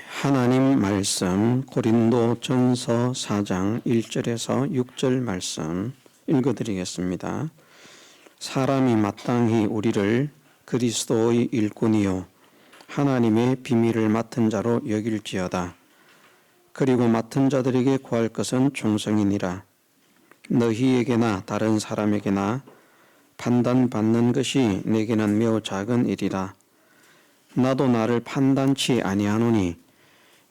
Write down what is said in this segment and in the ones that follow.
하나님 말씀 고린도전서 4장 1절에서 6절 말씀 읽어드리겠습니다. 사람이 마땅히 우리를 그리스도의 일꾼이요 하나님의 비밀을 맡은 자로 여길지어다. 그리고 맡은 자들에게 구할 것은 종성이니라. 너희에게나 다른 사람에게나 판단받는 것이 내게는 매우 작은 일이라. 나도 나를 판단치 아니하노니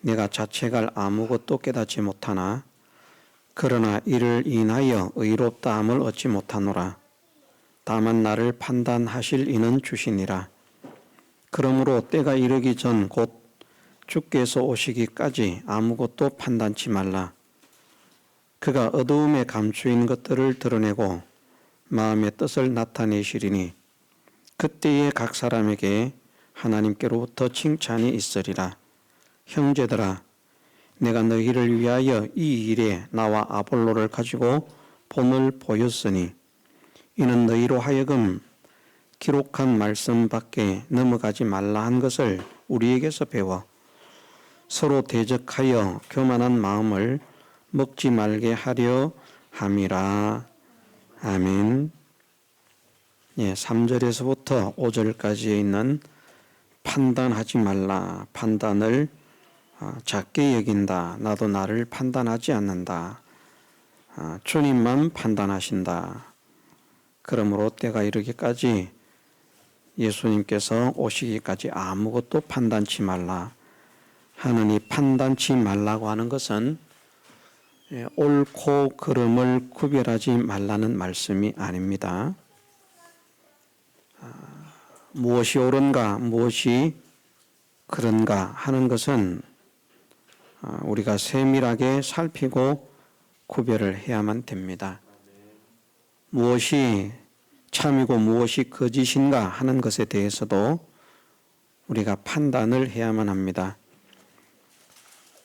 내가 자책할 아무것도 깨닫지 못하나 그러나 이를 인하여 의롭다함을 얻지 못하노라. 다만 나를 판단하실 이는 주시니라. 그러므로 때가 이르기 전 곧 주께서 오시기까지 아무것도 판단치 말라. 그가 어두움에 감추인 것들을 드러내고 마음의 뜻을 나타내시리니 그때에 각 사람에게 하나님께로부터 칭찬이 있으리라. 형제들아, 내가 너희를 위하여 이 일에 나와 아볼로를 가지고 본을 보였으니 이는 너희로 하여금 기록한 말씀 밖에 넘어가지 말라 한 것을 우리에게서 배워 서로 대적하여 교만한 마음을 먹지 말게 하려 함이라. 아멘. 3절에서부터 5절까지에 있는 판단하지 말라. 판단을 작게 여긴다. 나도 나를 판단하지 않는다. 주님만 판단하신다. 그러므로 때가 이르기까지 예수님께서 오시기까지 아무것도 판단치 말라 하는 이 판단치 말라고 하는 것은 옳고 그름을 구별하지 말라는 말씀이 아닙니다. 무엇이 옳은가 무엇이 그런가 하는 것은 우리가 세밀하게 살피고 구별을 해야만 됩니다. 무엇이 참이고 무엇이 거짓인가 하는 것에 대해서도 우리가 판단을 해야만 합니다.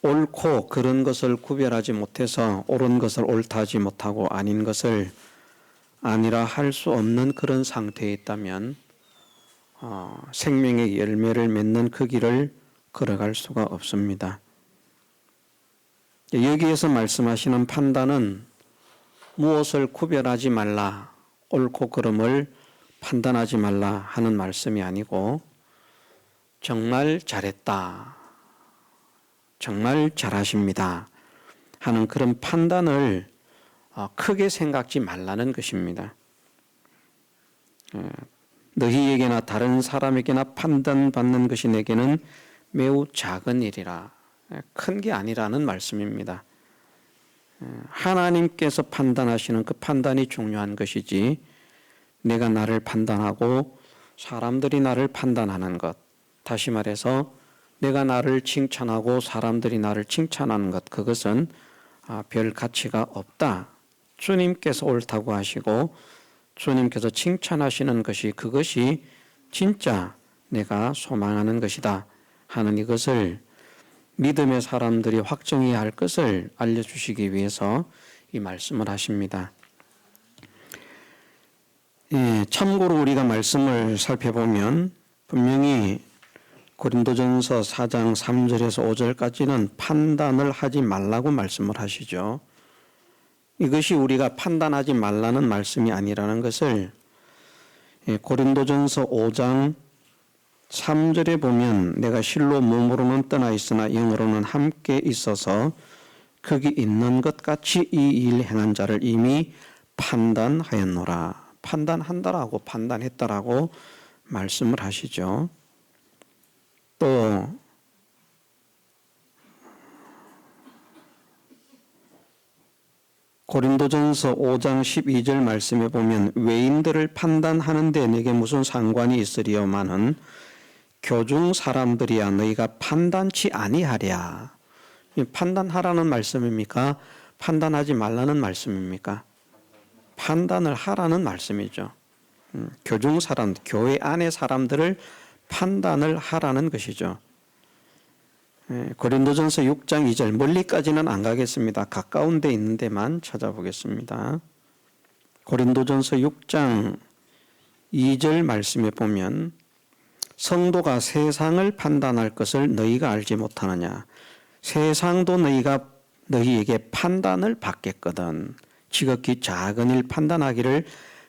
옳고 그런 것을 구별하지 못해서 옳은 것을 옳다 하지 못하고 아닌 것을 아니라 할 수 없는 그런 상태에 있다면 생명의 열매를 맺는 그 길을 걸어갈 수가 없습니다. 여기에서 말씀하시는 판단은 무엇을 구별하지 말라, 옳고 그름을 판단하지 말라 하는 말씀이 아니고 정말 잘했다, 정말 잘하십니다 하는 그런 판단을 크게 생각지 말라는 것입니다. 너희에게나 다른 사람에게나 판단받는 것이 내게는 매우 작은 일이라. 큰 게 아니라는 말씀입니다. 하나님께서 판단하시는 그 판단이 중요한 것이지 내가 나를 판단하고 사람들이 나를 판단하는 것, 다시 말해서 내가 나를 칭찬하고 사람들이 나를 칭찬하는 것, 그것은 별 가치가 없다. 주님께서 옳다고 하시고 주님께서 칭찬하시는 것이 그것이 진짜 내가 소망하는 것이다 하는 이것을 믿음의 사람들이 확정해야 할 것을 알려주시기 위해서 이 말씀을 하십니다. 참고로 우리가 말씀을 살펴보면 분명히 고린도전서 4장 3절에서 5절까지는 판단을 하지 말라고 말씀을 하시죠. 이것이 우리가 판단하지 말라는 말씀이 아니라는 것을 고린도전서 5장 3절에 보면 내가 실로 몸으로는 떠나 있으나 영으로는 함께 있어서 거기 있는 것 같이 이 일 행한 자를 이미 판단하였노라. 판단한다라고 판단했다라고 말씀을 하시죠. 또 고린도전서 5장 12절 말씀에 보면 외인들을 판단하는 데 내게 무슨 상관이 있으리요마는 교중 사람들이야 너희가 판단치 아니하랴. 판단하라는 말씀입니까? 판단하지 말라는 말씀입니까? 판단을 하라는 말씀이죠. 교중 사람, 교회 안의 사람들을 판단을 하라는 것이죠. 고린도전서 6장 2절 멀리까지는 안 가겠습니다. 가까운 데 있는 데만 찾아보겠습니다. 고린도전서 6장 2절 말씀에 보면 성도가 세상을 판단할 것을 너희가 알지 못하느냐. 세상도 너희에게 판단을 받겠거든. 지극히 작은 일 판단하기를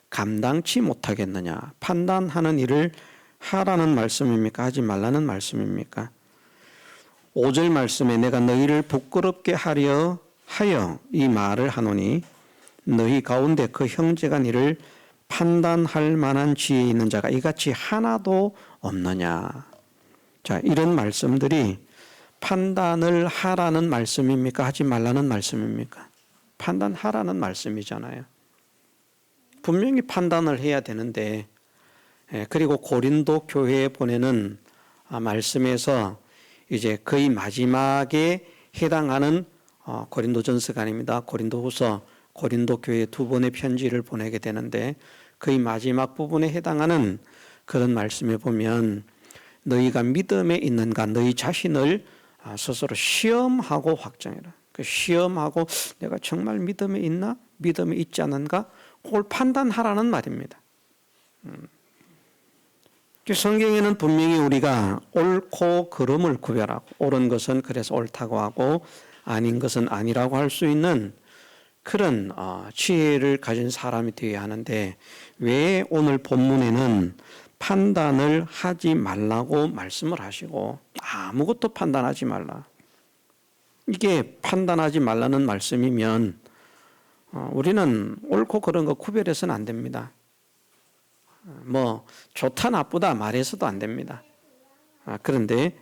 감당치 못하겠느냐. 판단하는 일을 하라는 말씀입니까? 하지 말라는 말씀입니까? 5절 말씀에 내가 너희를 부끄럽게 하려 하여 이 말을 하노니 너희 가운데 그 형제가 너를 판단할 만한 지혜 있는 자가 이같이 하나도 없느냐. 자, 이런 말씀들이 판단을 하라는 말씀입니까? 하지 말라는 말씀입니까? 판단하라는 말씀이잖아요. 분명히 판단을 해야 되는데, 그리고 고린도 교회에 보내는 말씀에서 이제 거의 마지막에 해당하는 고린도전서가 아닙니다. 고린도후서, 고린도 교회에 2번의 편지를 보내게 되는데 거의 마지막 부분에 해당하는 그런 말씀에 보면 너희가 믿음에 있는가 너희 자신을 스스로 시험하고 확정해라. 그 시험하고 내가 정말 믿음에 있나? 믿음에 있지 않은가? 그걸 판단하라는 말입니다. 성경에는 분명히 우리가 옳고 그름을 구별하고 옳은 것은 그래서 옳다고 하고 아닌 것은 아니라고 할 수 있는 그런 지혜를 가진 사람이 되어야 하는데 왜 오늘 본문에는 판단을 하지 말라고 말씀을 하시고 아무것도 판단하지 말라. 이게 판단하지 말라는 말씀이면 우리는 옳고 그런 거 구별해서는 안 됩니다. 뭐 좋다 나쁘다 말해서도 안 됩니다. 그런데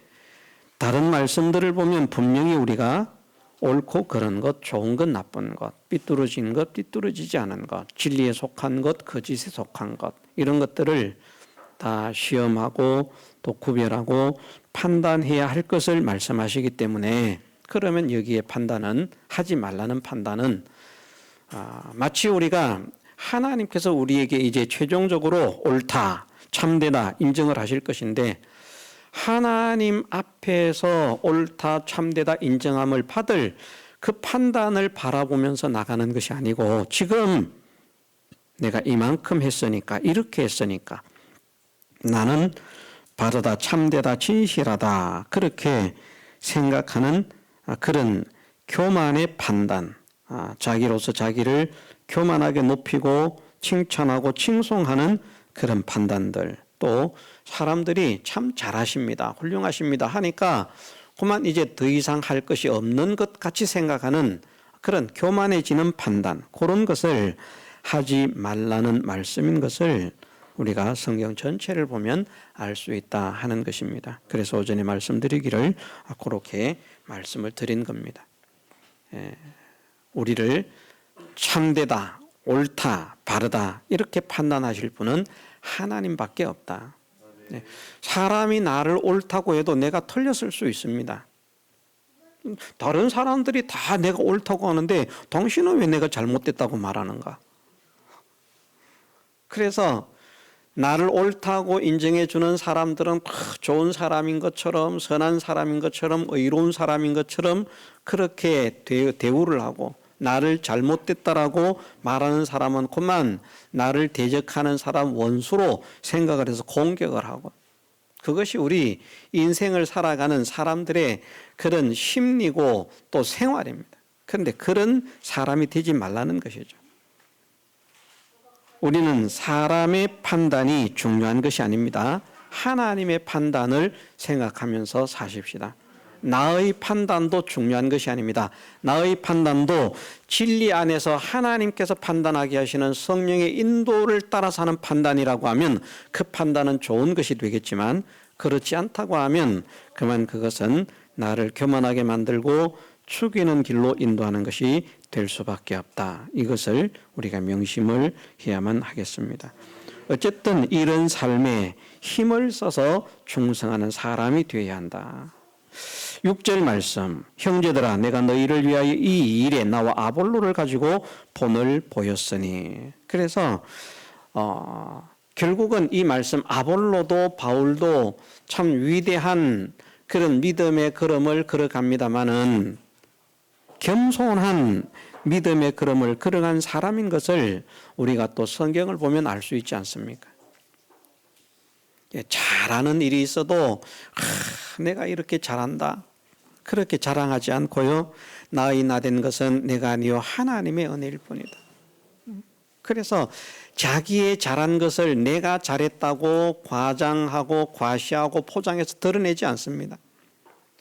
다른 말씀들을 보면 분명히 우리가 옳고 그런 것, 좋은 것, 나쁜 것, 삐뚤어진 것, 삐뚤어지지 않은 것, 진리에 속한 것, 거짓에 속한 것 이런 것들을 다 시험하고 또 구별하고 판단해야 할 것을 말씀하시기 때문에 그러면 여기에 판단은 하지 말라는 판단은 마치 우리가 하나님께서 우리에게 이제 최종적으로 옳다, 참되다 인정을 하실 것인데 하나님 앞에서 옳다, 참되다 인정함을 받을 그 판단을 바라보면서 나가는 것이 아니고 지금 내가 이만큼 했으니까 이렇게 했으니까 나는 바르다, 참되다, 진실하다 그렇게 생각하는 그런 교만의 판단, 자기로서 자기를 교만하게 높이고 칭찬하고 칭송하는 그런 판단들 또 사람들이 참 잘하십니다. 훌륭하십니다. 하니까 그만 이제 더 이상 할 것이 없는 것 같이 생각하는 그런 교만해지는 판단 그런 것을 하지 말라는 말씀인 것을 우리가 성경 전체를 보면 알 수 있다 하는 것입니다. 그래서 오전에 말씀드리기를 그렇게 말씀을 드린 겁니다. 우리를 참되다, 옳다, 바르다 이렇게 판단하실 분은 하나님밖에 없다. 사람이 나를 옳다고 해도 내가 틀렸을 수 있습니다. 다른 사람들이 다 내가 옳다고 하는데 당신은 왜 내가 잘못됐다고 말하는가? 그래서 나를 옳다고 인정해 주는 사람들은 좋은 사람인 것처럼 선한 사람인 것처럼 의로운 사람인 것처럼 그렇게 대우를 하고 나를 잘못됐다라고 말하는 사람은 그만 나를 대적하는 사람 원수로 생각을 해서 공격을 하고 그것이 우리 인생을 살아가는 사람들의 그런 심리고 또 생활입니다. 그런데 그런 사람이 되지 말라는 것이죠. 우리는 사람의 판단이 중요한 것이 아닙니다. 하나님의 판단을 생각하면서 사십시다. 나의 판단도 중요한 것이 아닙니다. 나의 판단도 진리 안에서 하나님께서 판단하게 하시는 성령의 인도를 따라서 하는 판단이라고 하면 그 판단은 좋은 것이 되겠지만 그렇지 않다고 하면 그만 그것은 나를 교만하게 만들고 죽이는 길로 인도하는 것이 될 수밖에 없다. 이것을 우리가 명심을 해야만 하겠습니다. 어쨌든 이런 삶에 힘을 써서 충성하는 사람이 되어야 한다. 6절 말씀 형제들아 내가 너희를 위하여 이 일에 나와 아볼로를 가지고 본을 보였으니 그래서 결국은 이 말씀 아볼로도 바울도 참 위대한 그런 믿음의 걸음을 걸어갑니다마는 겸손한 믿음의 걸음을 걸어간 사람인 것을 우리가 또 성경을 보면 알 수 있지 않습니까? 잘하는 일이 있어도 내가 이렇게 잘한다 그렇게 자랑하지 않고요. 나의 나된 것은 내가 아니요 하나님의 은혜일 뿐이다. 그래서 자기의 잘한 것을 내가 잘했다고 과장하고 과시하고 포장해서 드러내지 않습니다.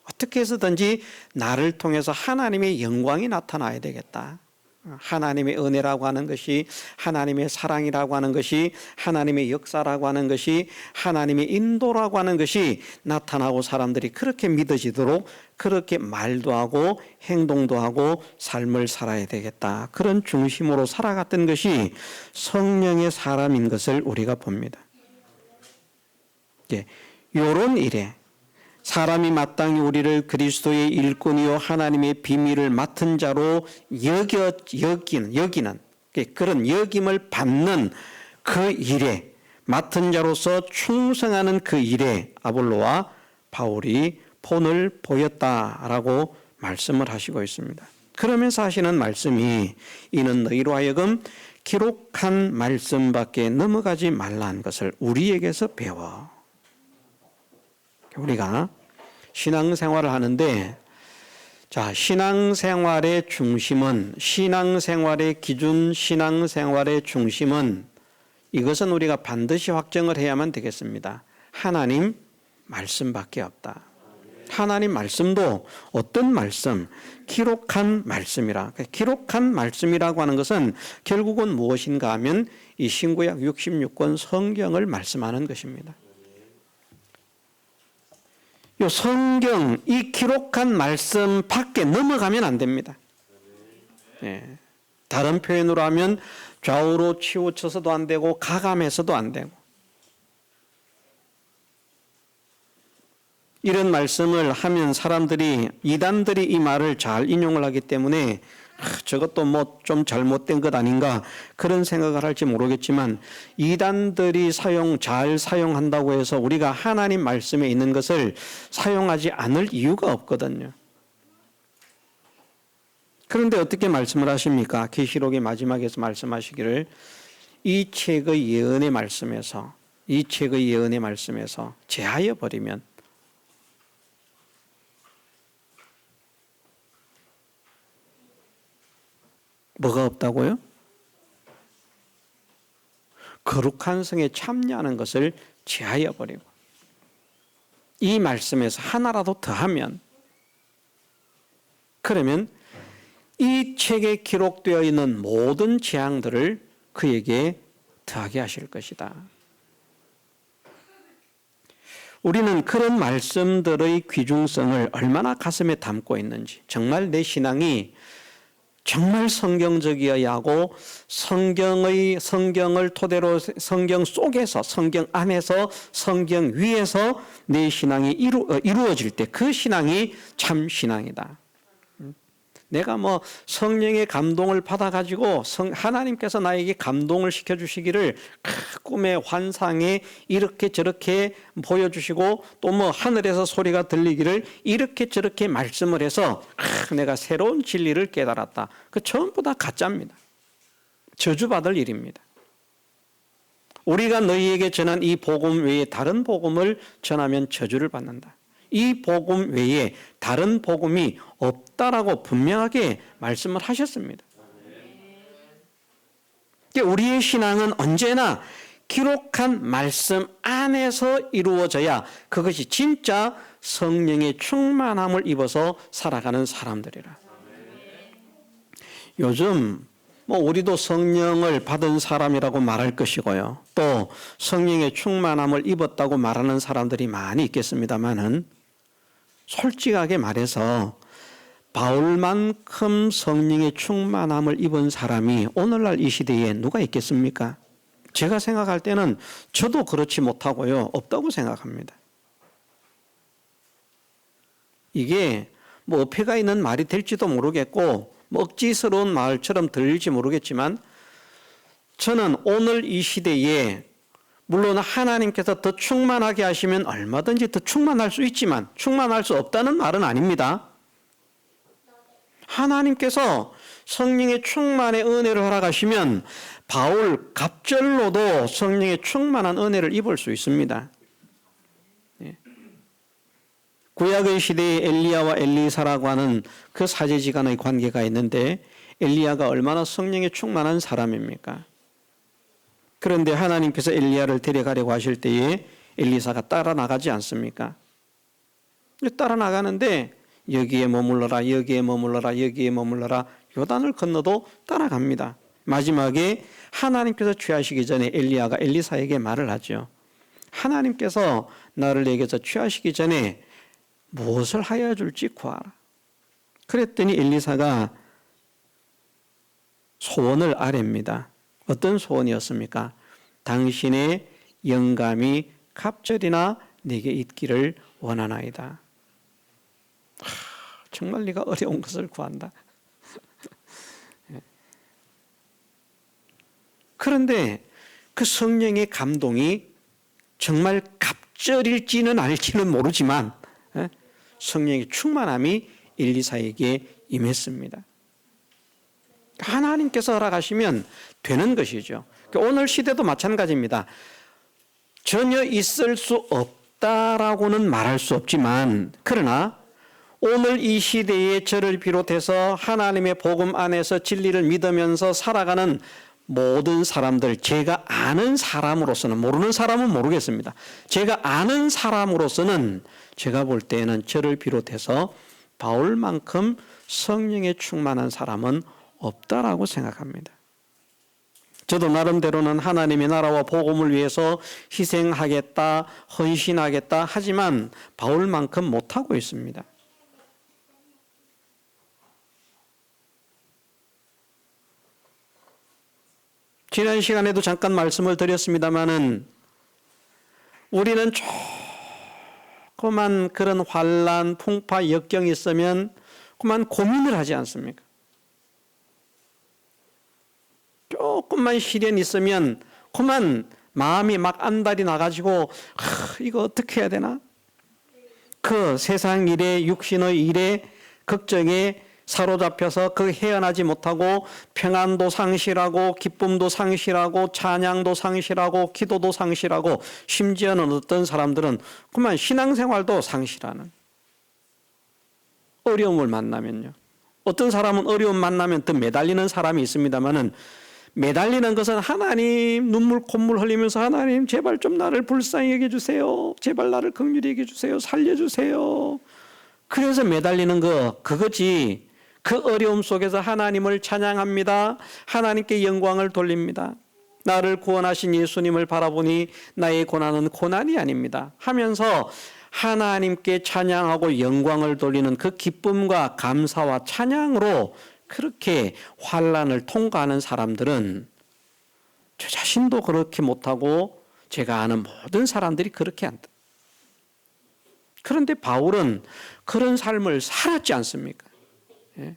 어떻게 해서든지 나를 통해서 하나님의 영광이 나타나야 되겠다. 하나님의 은혜라고 하는 것이, 하나님의 사랑이라고 하는 것이, 하나님의 역사라고 하는 것이, 하나님의 인도라고 하는 것이 나타나고 사람들이 그렇게 믿어지도록 그렇게 말도 하고 행동도 하고 삶을 살아야 되겠다. 그런 중심으로 살아갔던 것이 성령의 사람인 것을 우리가 봅니다. 이런 일에 사람이 마땅히 우리를 그리스도의 일꾼이요 하나님의 비밀을 맡은 자로 여기는 그런 여김을 받는 그 일에 맡은 자로서 충성하는 그 일에 아볼로와 바울이 본을 보였다라고 말씀을 하시고 있습니다. 그러면서 하시는 말씀이 이는 너희로 하여금 기록한 말씀밖에 넘어가지 말라는 것을 우리에게서 배워. 우리가 신앙생활을 하는데 신앙생활의 중심은 신앙생활의 기준 신앙생활의 중심은 이것은 우리가 반드시 확정을 해야만 되겠습니다. 하나님 말씀밖에 없다. 하나님 말씀도 어떤 말씀? 기록한 말씀이라. 기록한 말씀이라고 하는 것은 결국은 무엇인가 하면 이 신구약 66권 성경을 말씀하는 것입니다. 이 성경, 이 기록한 말씀 밖에 넘어가면 안 됩니다. 다른 표현으로 하면 좌우로 치우쳐서도 안 되고 가감해서도 안 되고 이런 말씀을 하면 사람들이 이단들이 이 말을 잘 인용을 하기 때문에 저것도 뭐 좀 잘못된 것 아닌가 그런 생각을 할지 모르겠지만 이단들이 잘 사용한다고 해서 우리가 하나님 말씀에 있는 것을 사용하지 않을 이유가 없거든요. 그런데 어떻게 말씀을 하십니까? 계시록의 마지막에서 말씀하시기를 이 책의 예언의 말씀에서 제하여 버리면 뭐가 없다고요? 거룩한 성에 참여하는 것을 제하여 버리고 이 말씀에서 하나라도 더하면 그러면 이 책에 기록되어 있는 모든 재앙들을 그에게 더하게 하실 것이다. 우리는 그런 말씀들의 귀중성을 얼마나 가슴에 담고 있는지 정말 내 신앙이 정말 성경적이어야 하고 성경을 토대로 성경 속에서 성경 안에서 성경 위에서 내 신앙이 이루어질 때 그 신앙이 참 신앙이다. 내가 뭐 성령의 감동을 받아가지고 하나님께서 나에게 감동을 시켜주시기를 꿈의 환상에 이렇게 저렇게 보여주시고 또 뭐 하늘에서 소리가 들리기를 이렇게 저렇게 말씀을 해서 내가 새로운 진리를 깨달았다. 그 전부 다 가짜입니다. 저주받을 일입니다. 우리가 너희에게 전한 이 복음 외에 다른 복음을 전하면 저주를 받는다. 이 복음 외에 다른 복음이 없다라고 분명하게 말씀을 하셨습니다. 우리의 신앙은 언제나 기록한 말씀 안에서 이루어져야 그것이 진짜 성령의 충만함을 입어서 살아가는 사람들이라. 요즘 우리도 성령을 받은 사람이라고 말할 것이고요. 또 성령의 충만함을 입었다고 말하는 사람들이 많이 있겠습니다만은 솔직하게 말해서 바울만큼 성령의 충만함을 입은 사람이 오늘날 이 시대에 누가 있겠습니까? 제가 생각할 때는 저도 그렇지 못하고요. 없다고 생각합니다. 이게 어폐가 있는 말이 될지도 모르겠고 억지스러운 말처럼 들릴지 모르겠지만 저는 오늘 이 시대에 물론 하나님께서 더 충만하게 하시면 얼마든지 더 충만할 수 있지만 충만할 수 없다는 말은 아닙니다. 하나님께서 성령의 충만의 은혜를 허락하시면 바울 갑절로도 성령의 충만한 은혜를 입을 수 있습니다. 구약의 시대에 엘리야와 엘리사라고 하는 그 사제지간의 관계가 있는데 엘리야가 얼마나 성령에 충만한 사람입니까? 그런데 하나님께서 엘리야를 데려가려고 하실 때에 엘리사가 따라 나가지 않습니까? 따라 나가는데 여기에 머물러라, 여기에 머물러라, 여기에 머물러라, 요단을 건너도 따라갑니다. 마지막에 하나님께서 취하시기 전에 엘리야가 엘리사에게 말을 하죠. 하나님께서 나를 내게서 취하시기 전에 무엇을 하여 줄지 구하라. 그랬더니 엘리사가 소원을 아뢰입니다. 어떤 소원이었습니까? 당신의 영감이 갑절이나 내게 있기를 원하나이다. 정말 네가 어려운 것을 구한다. 그런데 그 성령의 감동이 정말 갑절일지는 아닐지는 모르지만 성령의 충만함이 엘리사에게 임했습니다. 하나님께서 허락하시면 되는 것이죠. 오늘 시대도 마찬가지입니다. 전혀 있을 수 없다라고는 말할 수 없지만 그러나 오늘 이 시대에 저를 비롯해서 하나님의 복음 안에서 진리를 믿으면서 살아가는 모든 사람들, 제가 아는 사람으로서는, 모르는 사람은 모르겠습니다. 제가 아는 사람으로서는 제가 볼 때에는 저를 비롯해서 바울만큼 성령에 충만한 사람은 없다라고 생각합니다. 저도 나름대로는 하나님의 나라와 복음을 위해서 희생하겠다, 헌신하겠다 하지만 바울만큼 못하고 있습니다. 지난 시간에도 잠깐 말씀을 드렸습니다마는 우리는 조그만 그런 환란, 풍파, 역경이 있으면 그만 고민을 하지 않습니까? 조금만 시련이 있으면 그만 마음이 막 안달이 나가지고 이거 어떻게 해야 되나? 그 세상 일에 육신의 일에 걱정에 사로잡혀서 그 헤어나지 못하고 평안도 상실하고 기쁨도 상실하고 찬양도 상실하고 기도도 상실하고 심지어는 어떤 사람들은 그만 신앙생활도 상실하는 어려움을 만나면요. 어떤 사람은 어려움 만나면 더 매달리는 사람이 있습니다만은 매달리는 것은 하나님 눈물 콧물 흘리면서 하나님 제발 좀 나를 불쌍히 여겨 주세요. 제발 나를 긍휼히 여겨 주세요. 살려 주세요. 그래서 매달리는 그거지. 그 어려움 속에서 하나님을 찬양합니다. 하나님께 영광을 돌립니다. 나를 구원하신 예수님을 바라보니 나의 고난은 고난이 아닙니다. 하면서 하나님께 찬양하고 영광을 돌리는 그 기쁨과 감사와 찬양으로 그렇게 환난을 통과하는 사람들은 저 자신도 그렇게 못하고 제가 아는 모든 사람들이 그렇게 한다. 그런데 바울은 그런 삶을 살았지 않습니까? 예?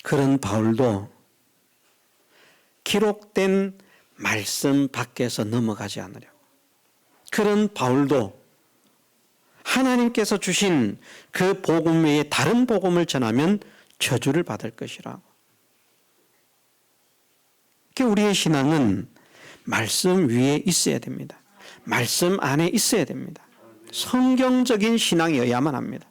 그런 바울도 기록된 말씀 밖에서 넘어가지 않으려고. 그런 바울도 하나님께서 주신 그 복음 외에 다른 복음을 전하면 저주를 받을 것이라고. 우리의 신앙은 말씀 위에 있어야 됩니다. 말씀 안에 있어야 됩니다. 성경적인 신앙이어야만 합니다.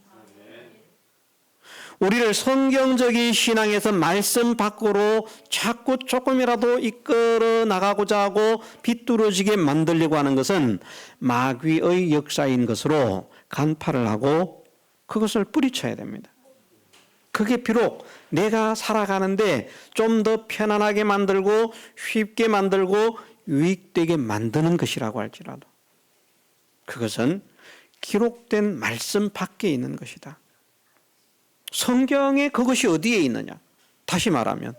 우리를 성경적인 신앙에서 말씀 밖으로 자꾸 조금이라도 이끌어 나가고자 하고 비뚤어지게 만들려고 하는 것은 마귀의 역사인 것으로 간파를 하고 그것을 뿌리쳐야 됩니다. 그게 비록 내가 살아가는데 좀 더 편안하게 만들고 쉽게 만들고 유익되게 만드는 것이라고 할지라도 그것은 기록된 말씀 밖에 있는 것이다. 성경에 그것이 어디에 있느냐? 다시 말하면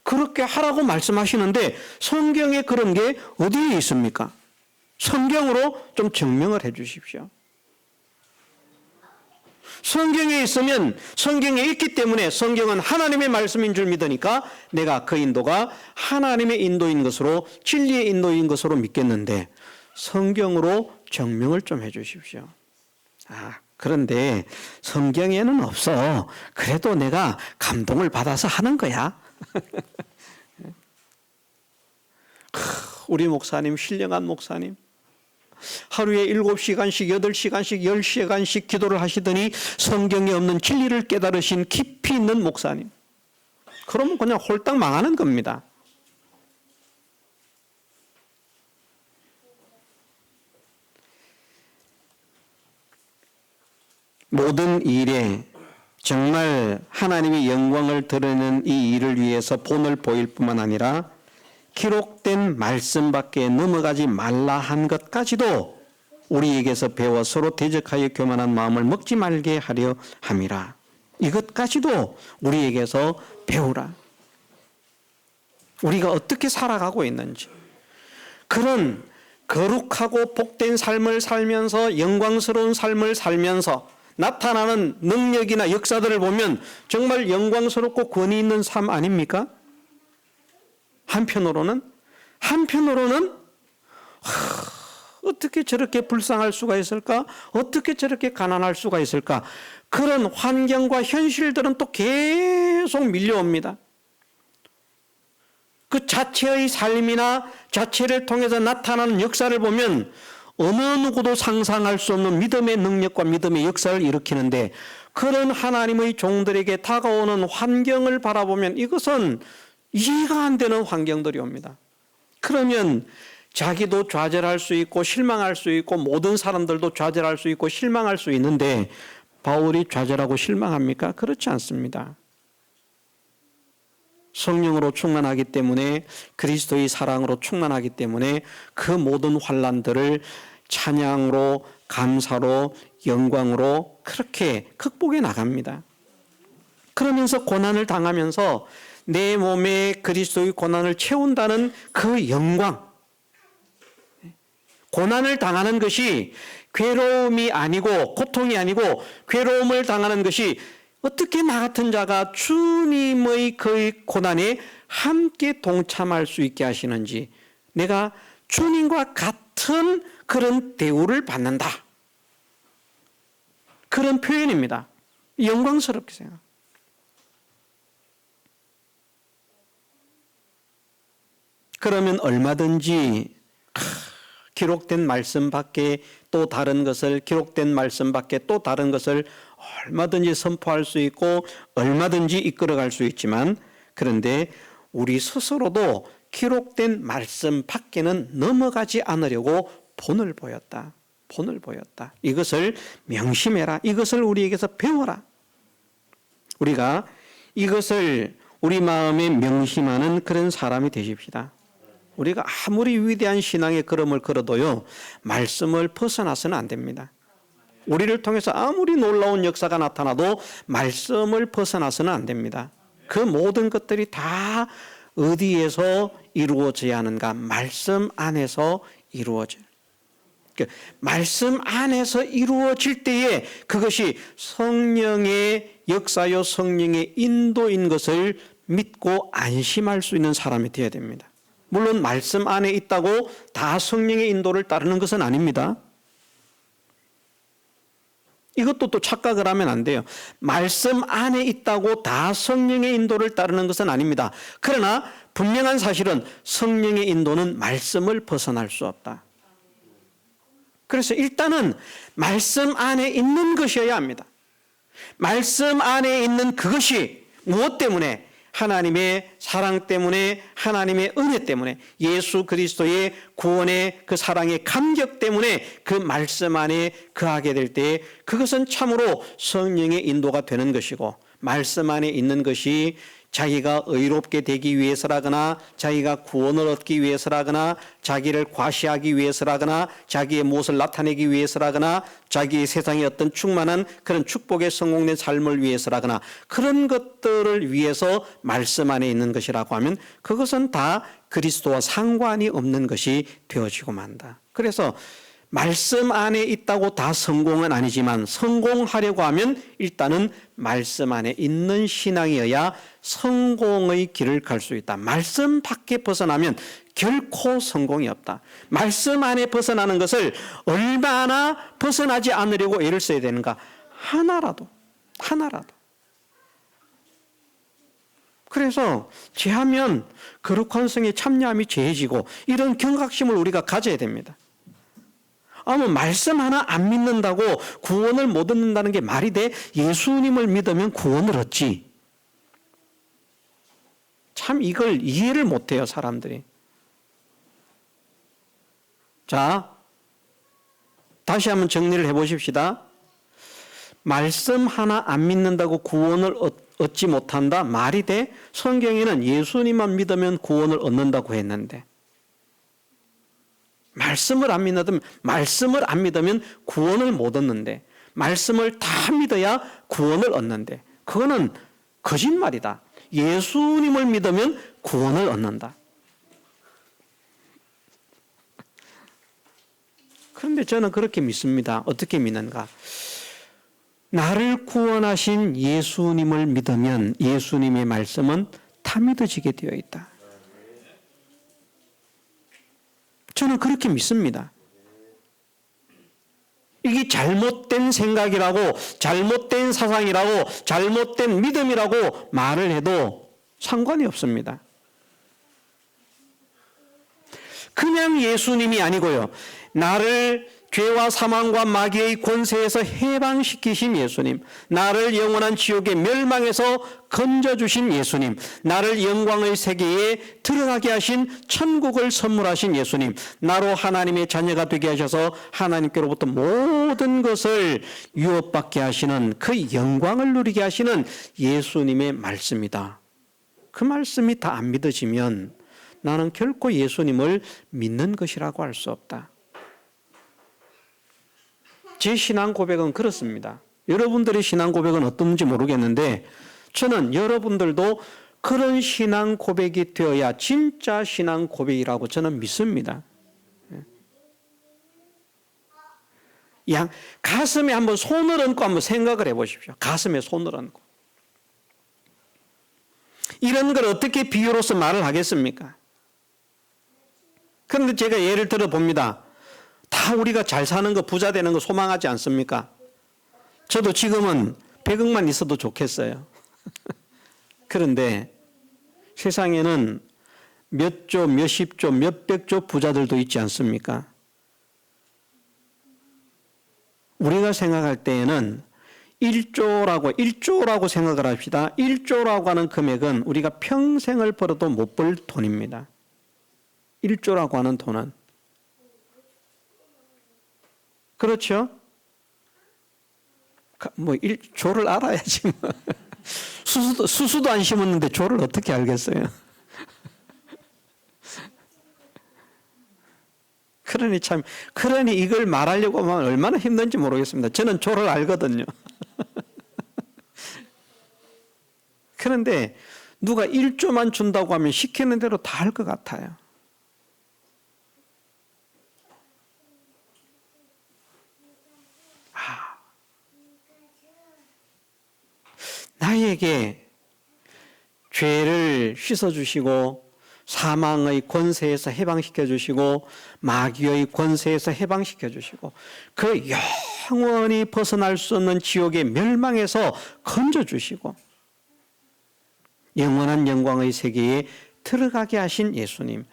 그렇게 하라고 말씀하시는데 성경에 그런 게 어디에 있습니까? 성경으로 좀 증명을 해 주십시오. 성경에 있으면 성경에 있기 때문에 성경은 하나님의 말씀인 줄 믿으니까 내가 그 인도가 하나님의 인도인 것으로 진리의 인도인 것으로 믿겠는데 성경으로 증명을 좀 해 주십시오. 그런데 성경에는 없어. 그래도 내가 감동을 받아서 하는 거야. 우리 목사님, 신령한 목사님. 하루에 7시간씩, 8시간씩, 10시간씩 기도를 하시더니 성경에 없는 진리를 깨달으신 깊이 있는 목사님. 그러면 그냥 홀딱 망하는 겁니다. 모든 일에 정말 하나님의 영광을 드러내는 이 일을 위해서 본을 보일 뿐만 아니라 기록된 말씀 밖에 넘어가지 말라 한 것까지도 우리에게서 배워 서로 대적하여 교만한 마음을 먹지 말게 하려 함이라. 이것까지도 우리에게서 배우라. 우리가 어떻게 살아가고 있는지, 그런 거룩하고 복된 삶을 살면서, 영광스러운 삶을 살면서 나타나는 능력이나 역사들을 보면 정말 영광스럽고 권위 있는 삶 아닙니까? 한편으로는 어떻게 저렇게 불쌍할 수가 있을까? 어떻게 저렇게 가난할 수가 있을까? 그런 환경과 현실들은 또 계속 밀려옵니다. 그 자체의 삶이나 자체를 통해서 나타나는 역사를 보면 어느 누구도 상상할 수 없는 믿음의 능력과 믿음의 역사를 일으키는데, 그런 하나님의 종들에게 다가오는 환경을 바라보면 이것은 이해가 안 되는 환경들이 옵니다. 그러면 자기도 좌절할 수 있고 실망할 수 있고 모든 사람들도 좌절할 수 있고 실망할 수 있는데, 바울이 좌절하고 실망합니까? 그렇지 않습니다. 성령으로 충만하기 때문에, 그리스도의 사랑으로 충만하기 때문에 그 모든 환난들을 찬양으로, 감사로, 영광으로 그렇게 극복해 나갑니다. 그러면서 고난을 당하면서 내 몸에 그리스도의 고난을 채운다는 그 영광, 고난을 당하는 것이 괴로움이 아니고 고통이 아니고, 괴로움을 당하는 것이 어떻게 나 같은 자가 주님의 그 고난에 함께 동참할 수 있게 하시는지, 내가 주님과 같은 그런 대우를 받는다, 그런 표현입니다. 영광스럽게 생각. 그러면 얼마든지 기록된 말씀 밖에 또 다른 것을, 기록된 말씀 밖에 또 다른 것을 얼마든지 선포할 수 있고 얼마든지 이끌어갈 수 있지만, 그런데 우리 스스로도 기록된 말씀 밖에는 넘어가지 않으려고 본을 보였다. 본을 보였다. 이것을 명심해라. 이것을 우리에게서 배워라. 우리가 이것을 우리 마음에 명심하는 그런 사람이 되십시다. 우리가 아무리 위대한 신앙의 걸음을 걸어도요, 말씀을 벗어나서는 안 됩니다. 우리를 통해서 아무리 놀라운 역사가 나타나도 말씀을 벗어나서는 안 됩니다. 그 모든 것들이 다 어디에서 이루어져야 하는가? 말씀 안에서 이루어져요. 말씀 안에서 이루어질 때에 그것이 성령의 역사요, 성령의 인도인 것을 믿고 안심할 수 있는 사람이 되어야 됩니다. 물론 말씀 안에 있다고 다 성령의 인도를 따르는 것은 아닙니다. 이것도 또 착각을 하면 안 돼요. 말씀 안에 있다고 다 성령의 인도를 따르는 것은 아닙니다. 그러나 분명한 사실은 성령의 인도는 말씀을 벗어날 수 없다. 그래서 일단은 말씀 안에 있는 것이어야 합니다. 말씀 안에 있는 그것이 무엇 때문에? 하나님의 사랑 때문에, 하나님의 은혜 때문에, 예수 그리스도의 구원의 그 사랑의 감격 때문에 그 말씀 안에 거하게 될 때 그것은 참으로 성령의 인도가 되는 것이고, 말씀 안에 있는 것이 자기가 의롭게 되기 위해서라거나, 자기가 구원을 얻기 위해서라거나, 자기를 과시하기 위해서라거나, 자기의 무엇을 나타내기 위해서라거나, 자기의 세상의 어떤 충만한 그런 축복에 성공된 삶을 위해서라거나, 그런 것들을 위해서 말씀 안에 있는 것이라고 하면 그것은 다 그리스도와 상관이 없는 것이 되어지고 만다. 그래서 말씀 안에 있다고 다 성공은 아니지만, 성공하려고 하면 일단은 말씀 안에 있는 신앙이어야 성공의 길을 갈 수 있다. 말씀 밖에 벗어나면 결코 성공이 없다. 말씀 안에 벗어나는 것을 얼마나 벗어나지 않으려고 애를 써야 되는가? 하나라도. 그래서 죄하면 거룩한 성에 참여함이 죄해지고 이런 경각심을 우리가 가져야 됩니다. 아무 말씀 하나 안 믿는다고 구원을 못 얻는다는 게 말이 돼? 예수님을 믿으면 구원을 얻지. 참 이걸 이해를 못해요, 사람들이. 자, 다시 한번 정리를 해보십시다. 말씀 하나 안 믿는다고 구원을 얻지 못한다? 말이 돼? 성경에는 예수님만 믿으면 구원을 얻는다고 했는데 말씀을 안 믿으면 구원을 못 얻는데 말씀을 다 믿어야 구원을 얻는데 그거는 거짓말이다. 예수님을 믿으면 구원을 얻는다. 그런데 저는 그렇게 믿습니다. 어떻게 믿는가? 나를 구원하신 예수님을 믿으면 예수님의 말씀은 다 믿어지게 되어 있다. 저는 그렇게 믿습니다. 이게 잘못된 생각이라고, 잘못된 사상이라고, 잘못된 믿음이라고 말을 해도 상관이 없습니다. 그냥 예수님이 아니고요. 나를 죄와 사망과 마귀의 권세에서 해방시키신 예수님, 나를 영원한 지옥의 멸망에서 건져주신 예수님, 나를 영광의 세계에 들어가게 하신 천국을 선물하신 예수님, 나로 하나님의 자녀가 되게 하셔서 하나님께로부터 모든 것을 유업받게 하시는 그 영광을 누리게 하시는 예수님의 말씀이다. 그 말씀이 다 안 믿어지면 나는 결코 예수님을 믿는 것이라고 할 수 없다. 제 신앙 고백은 그렇습니다. 여러분들의 신앙 고백은 어떤지 모르겠는데 저는 여러분들도 그런 신앙 고백이 되어야 진짜 신앙 고백이라고 저는 믿습니다. 가슴에 한번 손을 얹고 한번 생각을 해보십시오. 가슴에 손을 얹고. 이런 걸 어떻게 비유로서 말을 하겠습니까? 그런데 제가 예를 들어 봅니다. 다 우리가 잘 사는 거, 부자 되는 거 소망하지 않습니까? 저도 지금은 100억만 있어도 좋겠어요. 그런데 세상에는 몇 조, 몇십 조, 몇백 조 부자들도 있지 않습니까? 우리가 생각할 때에는 1조라고 생각을 합시다. 1조라고 하는 금액은 우리가 평생을 벌어도 못 벌 돈입니다. 1조라고 하는 돈은. 그렇죠? 뭐, 조를 알아야지. 뭐. 수수도 안 심었는데 조를 어떻게 알겠어요? 그러니 이걸 말하려고 하면 얼마나 힘든지 모르겠습니다. 저는 조를 알거든요. 그런데 누가 1조만 준다고 하면 시키는 대로 다 할 것 같아요. 나에게 죄를 씻어주시고 사망의 권세에서 해방시켜 주시고 마귀의 권세에서 해방시켜 주시고 그 영원히 벗어날 수 없는 지옥의 멸망에서 건져 주시고 영원한 영광의 세계에 들어가게 하신 예수님,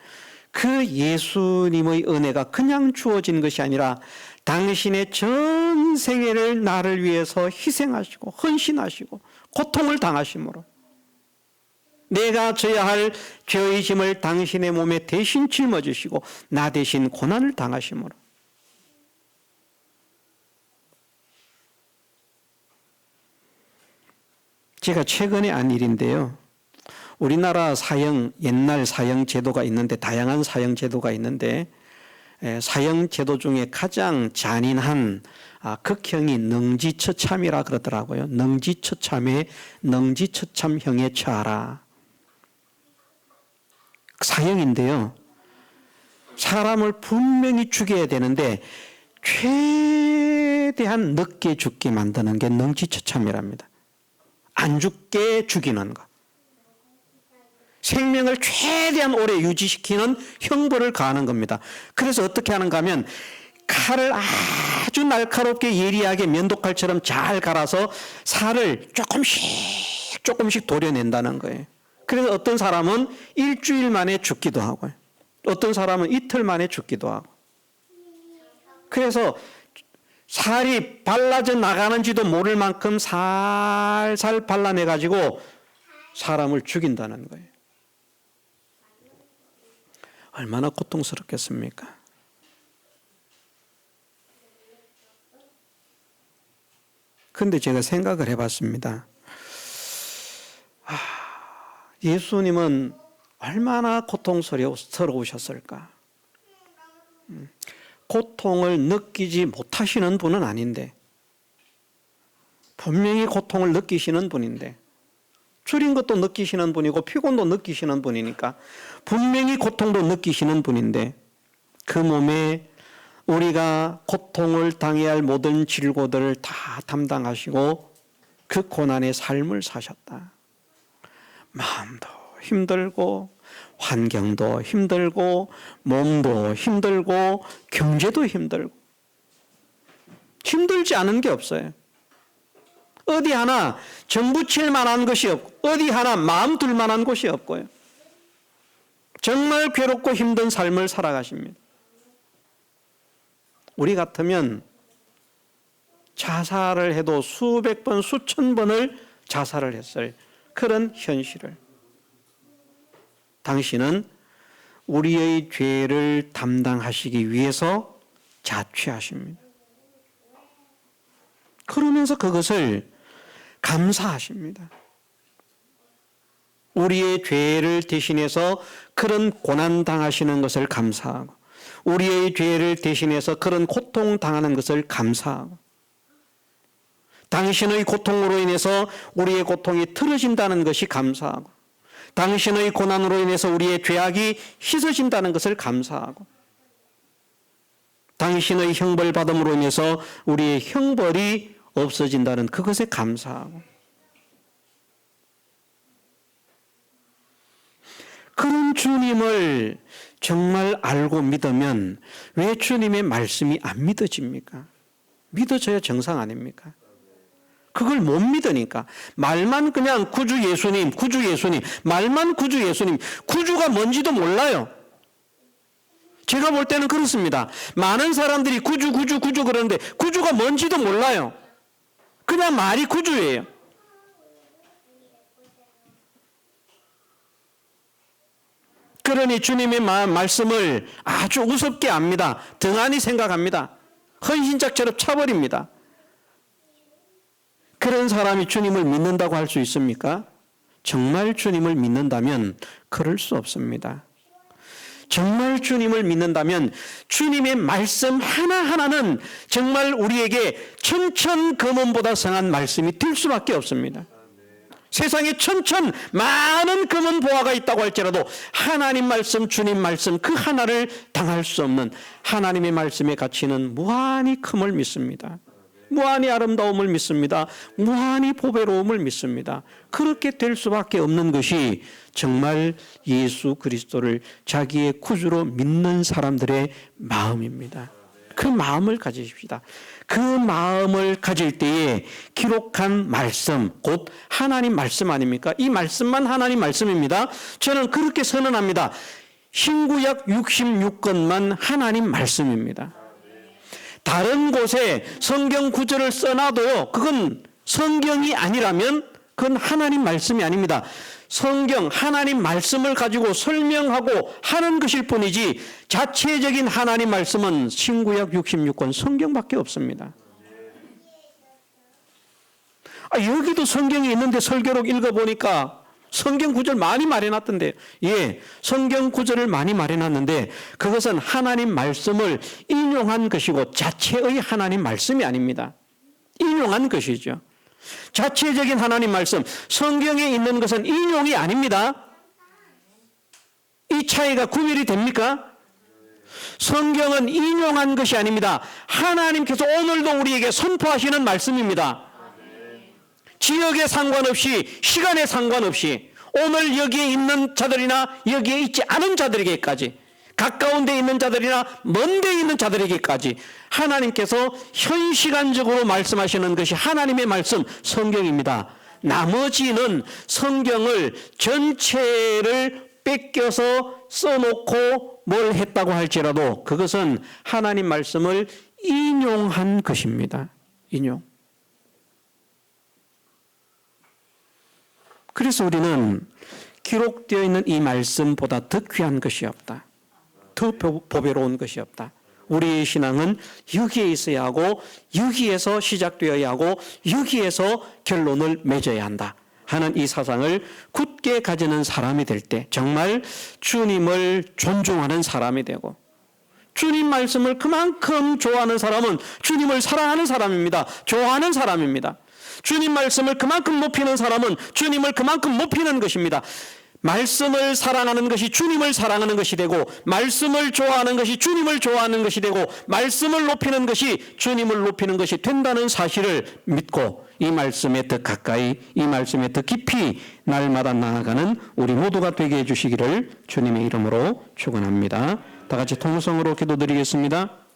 그 예수님의 은혜가 그냥 주어진 것이 아니라 당신의 전 생애를 나를 위해서 희생하시고 헌신하시고 고통을 당하심으로 내가 져야 할 죄의 짐을 당신의 몸에 대신 짊어지시고 나 대신 고난을 당하심으로 제가 최근에 한 일인데요. 우리나라 옛날 사형 제도가 있는데 다양한 사형 제도가 있는데 사형 제도 중에 가장 잔인한 극형이 능지처참이라 그러더라고요. 능지처참에 능지처참형에 처하라. 사형인데요. 사람을 분명히 죽여야 되는데 최대한 늦게 죽게 만드는 게 능지처참이랍니다. 안 죽게 죽이는 것. 생명을 최대한 오래 유지시키는 형벌을 가하는 겁니다. 그래서 어떻게 하는가 하면 칼을 아주 날카롭게 예리하게 면도칼처럼 잘 갈아서 살을 조금씩 도려낸다는 거예요. 그래서 어떤 사람은 일주일 만에 죽기도 하고요. 어떤 사람은 이틀 만에 죽기도 하고. 그래서 살이 발라져 나가는지도 모를 만큼 살살 발라내가지고 사람을 죽인다는 거예요. 얼마나 고통스럽겠습니까? 그런데 제가 생각을 해봤습니다. 예수님은 얼마나 고통스러우셨을까? 고통을 느끼지 못하시는 분은 아닌데 분명히 고통을 느끼시는 분인데 줄인 것도 느끼시는 분이고 피곤도 느끼시는 분이니까 분명히 고통도 느끼시는 분인데 그 몸에 우리가 고통을 당해야 할 모든 질고들을 다 담당하시고 그 고난의 삶을 사셨다. 마음도 힘들고 환경도 힘들고 몸도 힘들고 경제도 힘들고 힘들지 않은 게 없어요. 어디 하나 정붙일 만한 것이 없고 어디 하나 마음 둘 만한 곳이 없고요. 정말 괴롭고 힘든 삶을 살아가십니다. 우리 같으면 자살을 해도 수백 번 수천 번을 자살을 했어요. 그런 현실을 당신은 우리의 죄를 담당하시기 위해서 자취하십니다. 그러면서 그것을 감사하십니다. 우리의 죄를 대신해서 그런 고난 당하시는 것을 감사하고 우리의 죄를 대신해서 그런 고통 당하는 것을 감사하고 당신의 고통으로 인해서 우리의 고통이 틀어진다는 것이 감사하고 당신의 고난으로 인해서 우리의 죄악이 씻어진다는 것을 감사하고 당신의 형벌받음으로 인해서 우리의 형벌이 없어진다는 그것에 감사하고 그런 주님을 정말 알고 믿으면 왜 주님의 말씀이 안 믿어집니까? 믿어져야 정상 아닙니까? 그걸 못 믿으니까 말만 그냥 구주 예수님 말만 구주 예수님 구주가 뭔지도 몰라요. 제가 볼 때는 그렇습니다. 많은 사람들이 구주 그러는데 구주가 뭔지도 몰라요. 그냥 말이 구주예요. 그러니 주님의 말씀을 아주 우습게 압니다. 등한히 생각합니다. 헌신짝처럼 차버립니다. 그런 사람이 주님을 믿는다고 할 수 있습니까? 정말 주님을 믿는다면 그럴 수 없습니다. 정말 주님을 믿는다면 주님의 말씀 하나하나는 정말 우리에게 천천금원보다 성한 말씀이 될 수밖에 없습니다. 세상에 천천 많은 금은 보화가 있다고 할지라도 하나님 말씀, 주님 말씀 그 하나를 당할 수 없는 하나님의 말씀의 가치는 무한히 큼을 믿습니다. 무한히 아름다움을 믿습니다. 무한히 보배로움을 믿습니다. 그렇게 될 수밖에 없는 것이 정말 예수 그리스도를 자기의 구주로 믿는 사람들의 마음입니다. 그 마음을 가지십시다. 그 마음을 가질 때에 기록한 말씀, 곧 하나님 말씀 아닙니까? 이 말씀만 하나님 말씀입니다. 저는 그렇게 선언합니다. 신구약 66권만 하나님 말씀입니다. 다른 곳에 성경 구절을 써놔도요, 그건 성경이 아니라면 그건 하나님 말씀이 아닙니다. 성경, 하나님 말씀을 가지고 설명하고 하는 것일 뿐이지 자체적인 하나님 말씀은 신구약 66권 성경밖에 없습니다. 여기도 성경이 있는데 설교록 읽어보니까 성경 구절 많이 말해놨던데, 예, 성경 구절을 많이 말해놨는데 그것은 하나님 말씀을 인용한 것이고 자체의 하나님 말씀이 아닙니다. 인용한 것이죠. 자체적인 하나님 말씀, 성경에 있는 것은 인용이 아닙니다. 이 차이가 구별이 됩니까? 성경은 인용한 것이 아닙니다. 하나님께서 오늘도 우리에게 선포하시는 말씀입니다. 지역에 상관없이, 시간에 상관없이 오늘 여기에 있는 자들이나 여기에 있지 않은 자들에게까지, 가까운 데 있는 자들이나 먼 데 있는 자들에게까지 하나님께서 현시간적으로 말씀하시는 것이 하나님의 말씀, 성경입니다. 나머지는 성경을 전체를 뺏겨서 써놓고 뭘 했다고 할지라도 그것은 하나님 말씀을 인용한 것입니다. 인용. 그래서 우리는 기록되어 있는 이 말씀보다 더 귀한 것이 없다. 더 보배로운 것이 없다. 우리의 신앙은 여기에 있어야 하고 여기에서 시작되어야 하고 여기에서 결론을 맺어야 한다 하는 이 사상을 굳게 가지는 사람이 될 때 정말 주님을 존중하는 사람이 되고, 주님 말씀을 그만큼 좋아하는 사람은 주님을 사랑하는 사람입니다. 좋아하는 사람입니다. 주님 말씀을 그만큼 높이는 사람은 주님을 그만큼 높이는 것입니다. 말씀을 사랑하는 것이 주님을 사랑하는 것이 되고, 말씀을 좋아하는 것이 주님을 좋아하는 것이 되고, 말씀을 높이는 것이 주님을 높이는 것이 된다는 사실을 믿고 이 말씀에 더 가까이, 이 말씀에 더 깊이 날마다 나아가는 우리 모두가 되게 해주시기를 주님의 이름으로 축원합니다. 다 같이 통성으로 기도드리겠습니다.